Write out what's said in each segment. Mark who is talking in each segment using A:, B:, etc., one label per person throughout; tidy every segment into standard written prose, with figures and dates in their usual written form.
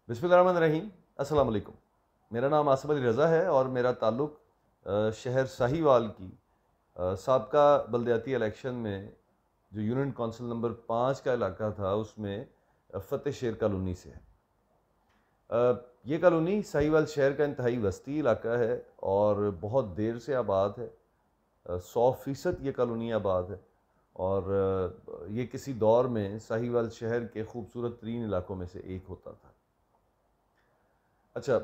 A: बिस्मिल्लाहिर्रहमानिर्रहीम। अस्सलाम वालेकुम। मेरा नाम आसिफ अली रज़ा है और मेरा ताल्लुक़ शहर साहिवाल की साबका बलदियाती इलेक्शन में जो यूनियन कौंसिल नंबर 5 का इलाका था उसमें फ़तेह शेर कॉलोनी से है। ये कॉलोनी साहिवाल शहर का इंतहाई वस्ती इलाका है और बहुत देर से आबाद है। 100% ये कॉलोनी आबाद है और ये किसी दौर में साहिवाल शहर के खूबसूरत तरीन इलाकों में से एक होता था। अच्छा,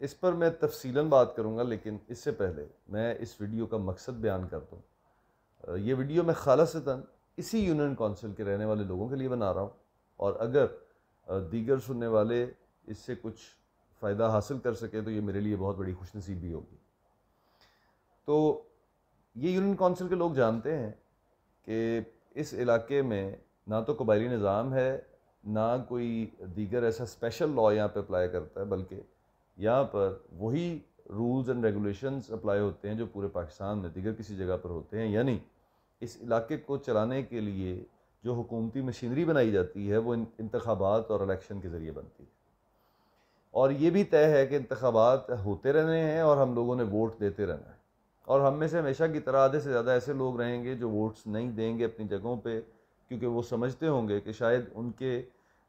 A: इस पर मैं तफसीलन बात करूंगा, लेकिन इससे पहले मैं इस वीडियो का मकसद बयान कर दूं। ये वीडियो मैं खालसतन इसी यूनियन कौंसिल के रहने वाले लोगों के लिए बना रहा हूं और अगर दीगर सुनने वाले इससे कुछ फ़ायदा हासिल कर सके तो ये मेरे लिए बहुत बड़ी खुशनसीबी होगी। तो ये यूनियन कौंसिल के लोग जानते हैं कि इस इलाके में ना तो कबायली निज़ाम है, ना कोई दीगर ऐसा स्पेशल लॉ यहाँ पे अप्लाई करता है, बल्कि यहाँ पर वही रूल्स एंड रेगुलेशंस अप्लाई होते हैं जो पूरे पाकिस्तान में दीगर किसी जगह पर होते हैं। यानी इस इलाके को चलाने के लिए जो हुकूमती मशीनरी बनाई जाती है वो इंतखाबात और इलेक्शन के ज़रिए बनती है और ये भी तय है कि इंतखाबात होते रहने हैं और हम लोगों ने वोट देते रहना है। और हम में से हमेशा की तरह आधे से ज़्यादा ऐसे लोग रहेंगे जो वोट्स नहीं देंगे अपनी जगहों पे, क्योंकि वो समझते होंगे कि शायद उनके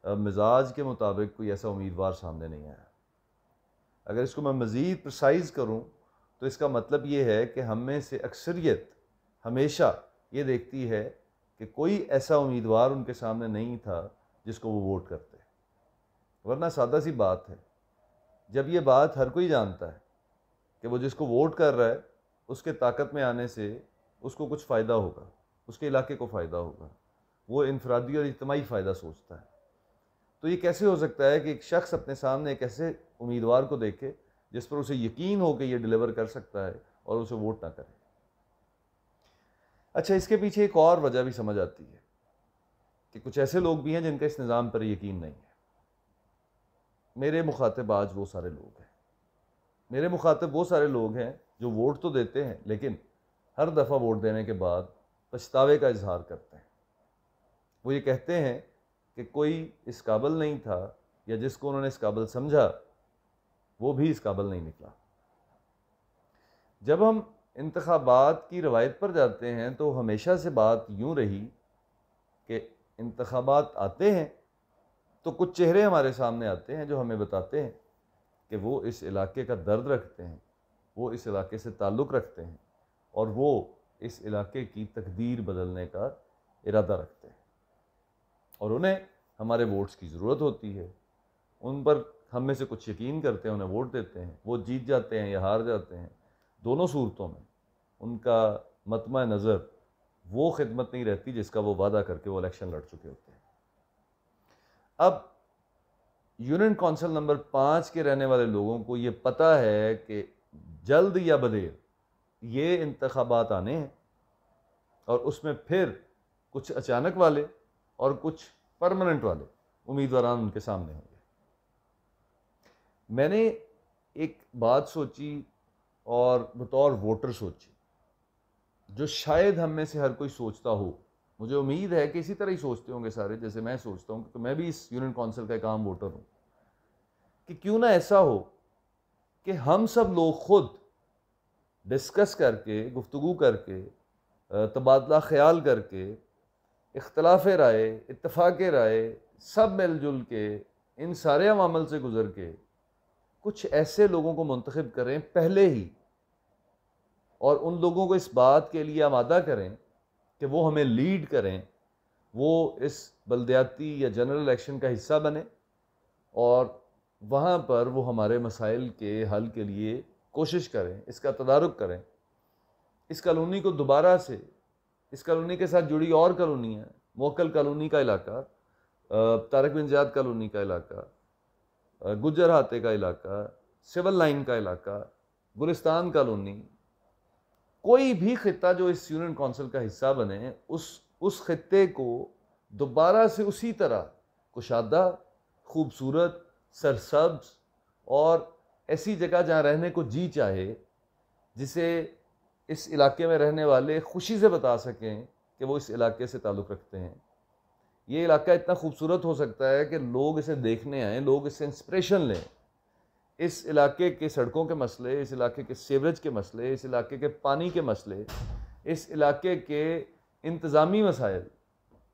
A: मिजाज के मुताबिक कोई ऐसा उम्मीदवार सामने नहीं आया। अगर इसको मैं मज़ीद प्रिसाइज़ करूँ तो इसका मतलब ये है कि हम में से अक्सरियत हमेशा ये देखती है कि कोई ऐसा उम्मीदवार उनके सामने नहीं था जिसको वो वोट करते। वरना सादा सी बात है, जब ये बात हर कोई जानता है कि वो जिसको वोट कर रहा है उसके ताकत में आने से उसको कुछ फ़ायदा होगा, उसके इलाके को फ़ायदा होगा, वो इनफरादी और इज्तिमाई फ़ायदा सोचता है, तो ये कैसे हो सकता है कि एक शख्स अपने सामने एक ऐसे उम्मीदवार को देखे जिस पर उसे यकीन हो कि ये डिलीवर कर सकता है और उसे वोट ना करे। अच्छा, इसके पीछे एक और वजह भी समझ आती है कि कुछ ऐसे लोग भी हैं जिनका इस निज़ाम पर यकीन नहीं है। मेरे मुखातिब आज वो सारे लोग हैं। मेरे मुखातिब वो सारे लोग हैं जो वोट तो देते हैं लेकिन हर दफ़ा वोट देने के बाद पछतावे का इजहार करते हैं। वो ये कहते हैं कि कोई इस काबिल नहीं था या जिसको उन्होंने इस काबिल समझा वो भी इस काबिल नहीं निकला। जब हम इंतखाबात की रवायत पर जाते हैं तो हमेशा से बात यूँ रही कि इंतखाबात आते हैं तो कुछ चेहरे हमारे सामने आते हैं जो हमें बताते हैं कि वो इस इलाके का दर्द रखते हैं, वो इस इलाके से ताल्लुक़ रखते हैं और वो इस इलाके की तकदीर बदलने का इरादा रखते हैं और उन्हें हमारे वोट्स की ज़रूरत होती है। उन पर हम में से कुछ यकीन करते हैं, उन्हें वोट देते हैं, वो जीत जाते हैं या हार जाते हैं। दोनों सूरतों में उनका मतमा नज़र वो खिदमत नहीं रहती जिसका वो वादा करके वो इलेक्शन लड़ चुके होते हैं। अब यूनियन कौंसिल नंबर 5 के रहने वाले लोगों को ये पता है कि जल्द या बदेर ये इंतखाबात आने हैं और उसमें फिर कुछ अचानक वाले और कुछ परमानेंट वाले उम्मीदवार उनके सामने होंगे। मैंने एक बात सोची और बतौर वोटर सोची जो शायद हम में से हर कोई सोचता हो। मुझे उम्मीद है कि इसी तरह ही सोचते होंगे सारे जैसे मैं सोचता हूँ, क्योंकि मैं भी इस यूनियन कौंसिल का एक आम वोटर हूँ, कि क्यों ना ऐसा हो कि हम सब लोग खुद डिस्कस करके, गुफ्तगू करके, तबादला ख्याल करके, इख्तलाफ राय, इत्तफाक़ राय, सब मिलजुल के इन सारे अवामल से गुज़र के कुछ ऐसे लोगों को मुंतखब करें पहले ही और उन लोगों को इस बात के लिए आमादा करें कि वो हमें लीड करें, वो इस बलदियाती या जनरल इलेक्शन का हिस्सा बने और वहाँ पर वो हमारे मसाइल के हल के लिए कोशिश करें, इसका तदारुक करें। इस कॉलोनी को दोबारा से, इस कॉलोनी के साथ जुड़ी और कॉलोनियाँ, मोकल कॉलोनी का इलाका, तारक बिन ज़ियाद कॉलोनी का इलाका, गुज्जर हाते का इलाका, सिविल लाइन का इलाका, गुलिस्तान कॉलोनी, कोई भी खित्ता जो इस यूनियन कौंसिल का हिस्सा बने उस खित्ते को दोबारा से उसी तरह कुशादा, खूबसूरत, सरसब्ज और ऐसी जगह जहाँ रहने को जी चाहे, जिसे इस इलाके में रहने वाले खुशी से बता सकें कि वो इस इलाके से ताल्लुक़ रखते हैं, ये इलाका इतना खूबसूरत हो सकता है कि लोग इसे देखने आएँ, लोग इससे इंस्पिरेशन लें। इस इलाके के सड़कों के मसले, इस इलाके के सीवरेज के मसले, इस इलाके के पानी के मसले, इस इलाके के इंतज़ामी मसाइल,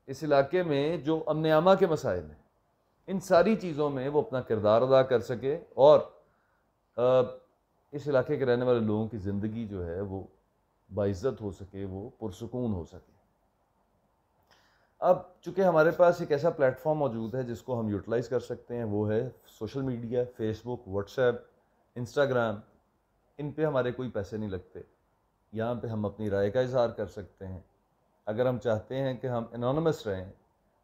A: इस इलाके में जो अमन-ए-आमा के मसाइल हैं, इन सारी चीज़ों में वो अपना किरदार अदा कर सके और इस इलाके के रहने वाले लोगों की ज़िंदगी जो है वो बाइज़्ज़त हो सके, वो पुरसुकून हो सके। अब चूँकि हमारे पास एक ऐसा प्लेटफॉर्म मौजूद है जिसको हम यूटिलाइज़ कर सकते हैं, वो है social media, Facebook, WhatsApp, Instagram. इन पे हमारे कोई पैसे नहीं लगते। यहाँ पे हम अपनी राय का इज़हार कर सकते हैं। अगर हम चाहते हैं कि हम एनोनिमस रहें,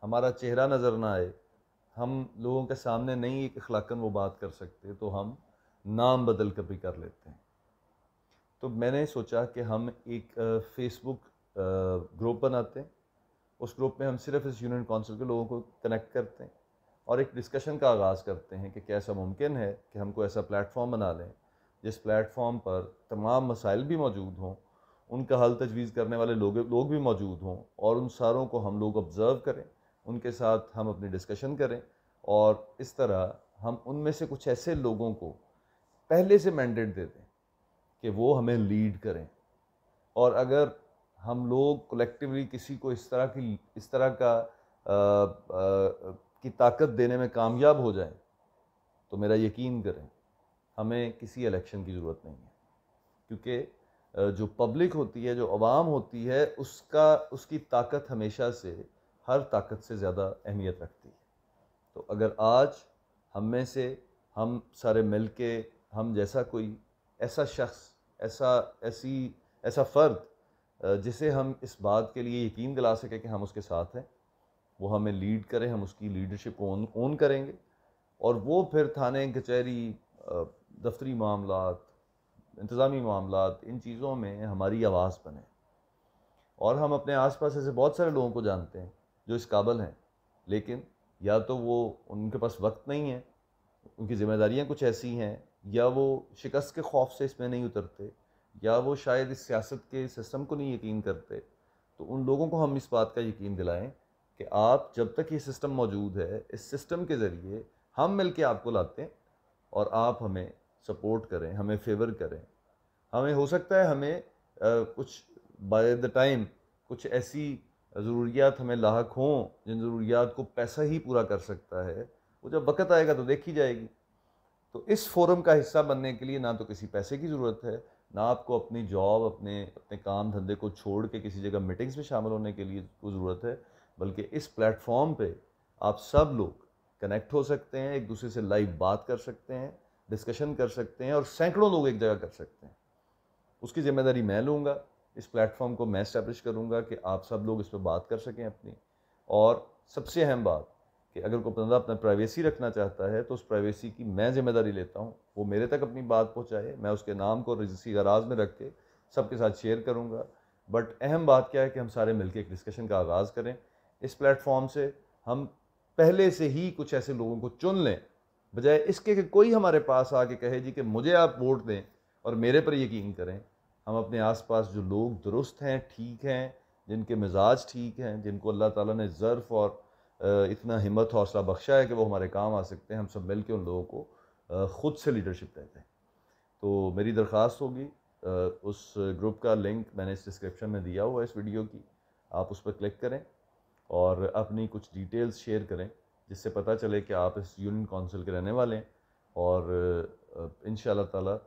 A: हमारा चेहरा नज़र ना आए, हम लोगों के सामने नहीं एक अखलाकन वो बात कर सकते, तो हम नाम बदल कर भी कर लेते हैं। तो मैंने सोचा कि हम एक फेसबुक ग्रुप बनाते हैं। उस ग्रुप में हम सिर्फ इस यूनियन काउंसिल के लोगों को कनेक्ट करते हैं और एक डिस्कशन का आगाज़ करते हैं कि क्या ऐसा मुमकिन है कि हमको ऐसा प्लेटफॉर्म बना लें जिस प्लेटफॉर्म पर तमाम मसाइल भी मौजूद हों, उनका हल तजवीज़ करने वाले लोग भी मौजूद हों और उन सारों को हम लोग ऑब्ज़र्व करें, उनके साथ हम अपनी डिस्कशन करें और इस तरह हम उनमें से कुछ ऐसे लोगों को पहले से मैंडेट दे दें कि वो हमें लीड करें। और अगर हम लोग कलेक्टिवली किसी को इस तरह का की ताकत देने में कामयाब हो जाएं, तो मेरा यकीन करें हमें किसी इलेक्शन की ज़रूरत नहीं है, क्योंकि जो पब्लिक होती है, जो अवाम होती है, उसकी ताकत हमेशा से हर ताकत से ज़्यादा अहमियत रखती है। तो अगर आज हम में से हम सारे मिल के हम जैसा कोई ऐसा शख्स, ऐसा फ़र्द जिसे हम इस बात के लिए यकीन दिला सकें कि हम उसके साथ हैं, वो हमें लीड करें, हम उसकी लीडरशिप को ओन करेंगे और वो फिर थाने, कचहरी, दफ्तरी मामलात, इंतज़ामी मामलात, इन चीज़ों में हमारी आवाज़ बने। और हम अपने आसपास ऐसे बहुत सारे लोगों को जानते हैं जो इस काबिल हैं, लेकिन या तो वो उनके पास वक्त नहीं है, उनकी ज़िम्मेदारियाँ कुछ ऐसी हैं, या वो शिकस्त के खौफ से इसमें नहीं उतरते, या वो शायद इस सियासत के सिस्टम को नहीं यकीन करते। तो उन लोगों को हम इस बात का यकीन दिलाएं कि आप जब तक ये सिस्टम मौजूद है, इस सिस्टम के ज़रिए हम मिल के आपको लाते हैं और आप हमें सपोर्ट करें, हमें फेवर करें। हमें हो सकता है हमें कुछ बाय द टाइम कुछ ऐसी ज़रूरियात हमें लाहक हों जिन ज़रूरियात को पैसा ही पूरा कर सकता है, वो जब वक़्त आएगा तो देखी जाएगी। तो इस फोरम का हिस्सा बनने के लिए ना तो किसी पैसे की ज़रूरत है, ना आपको अपनी जॉब, अपने अपने काम धंधे को छोड़ के किसी जगह मीटिंग्स में शामिल होने के लिए को ज़रूरत है, बल्कि इस प्लेटफॉर्म पे आप सब लोग कनेक्ट हो सकते हैं, एक दूसरे से लाइव बात कर सकते हैं, डिस्कशन कर सकते हैं और सैकड़ों लोग एक जगह कर सकते हैं। उसकी ज़िम्मेदारी मैं लूँगा, इस प्लेटफॉर्म को मैं इस्टेब्लिश करूँगा कि आप सब लोग इस पर बात कर सकें अपनी। और सबसे अहम बात कि अगर कोई बंदा अपना प्राइवेसी रखना चाहता है तो उस प्राइवेसी की मैं ज़िम्मेदारी लेता हूँ, वो मेरे तक अपनी बात पहुँचाए, मैं उसके नाम को रजिस्ट्री गराज में रख के सबके साथ शेयर करूँगा। बट अहम बात क्या है कि हम सारे मिलकर एक डिस्कशन का आगाज़ करें। इस प्लेटफॉर्म से हम पहले से ही कुछ ऐसे लोगों को चुन लें, बजाय इसके कि कोई हमारे पास आके कहे जी कि मुझे आप वोट दें और मेरे पर यकीन करें। हम अपने आसपास जो लोग दुरुस्त हैं, ठीक हैं, जिनके मिजाज ठीक हैं, जिनको अल्लाह ताला ने ज़र्फ़ और इतना हिम्मत हौसला बख्शा है कि वो हमारे काम आ सकते हैं, हम सब मिल के उन लोगों को ख़ुद से लीडरशिप देते हैं। तो मेरी दरख्वास्त होगी, उस ग्रुप का लिंक मैंने इस डिस्क्रिप्शन में दिया हुआ है इस वीडियो की, आप उस पर क्लिक करें और अपनी कुछ डिटेल्स शेयर करें, जिससे पता चले कि आप इस यूनियन काउंसिल के रहने वाले हैं। और इंशाअल्लाह ताला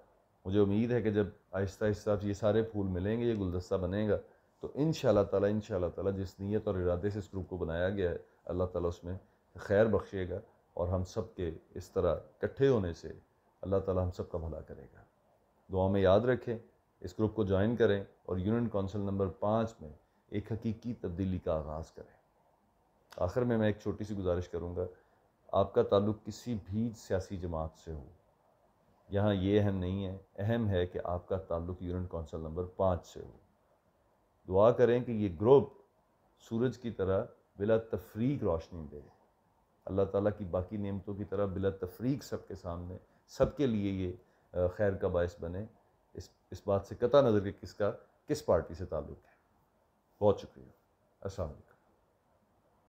A: मुझे उम्मीद है कि जब आहिस्ता आहिस्ता ये सारे फूल मिलेंगे, ये गुलदस्ता बनेगा, तो इंशाअल्लाह ताला जिस नीयत और इरादे से इस ग्रुप को बनाया गया है, अल्लाह ताला उसमें खैर बख्शेगा और हम सब के इस तरह इकट्ठे होने से अल्लाह ताला हम सब का भला करेगा। दुआ में याद रखें, इस ग्रुप को ज्वाइन करें और यूनियन काउंसिल नंबर 5 में एक हकीकी तब्दीली का आगाज़ करें। आखिर में मैं एक छोटी सी गुजारिश करूँगा, आपका ताल्लुक़ किसी भी सियासी जमात से हो, यहाँ ये अहम नहीं है, अहम है कि आपका ताल्लुक़ यूनियन काउंसिल नंबर 5 से हो। दुआ करें कि ये ग्रुप सूरज की तरह बिला तफरीक रोशनी दे, अल्लाह ताला की बाकी नेमतों की तरह बिला तफरीक सबके सामने, सबके लिए ये खैर का बायस बने। इस बात से कता नज़र कि किसका किस पार्टी से ताल्लुक़ है। बहुत शुक्रिया। अस्सलाम वालेकुम।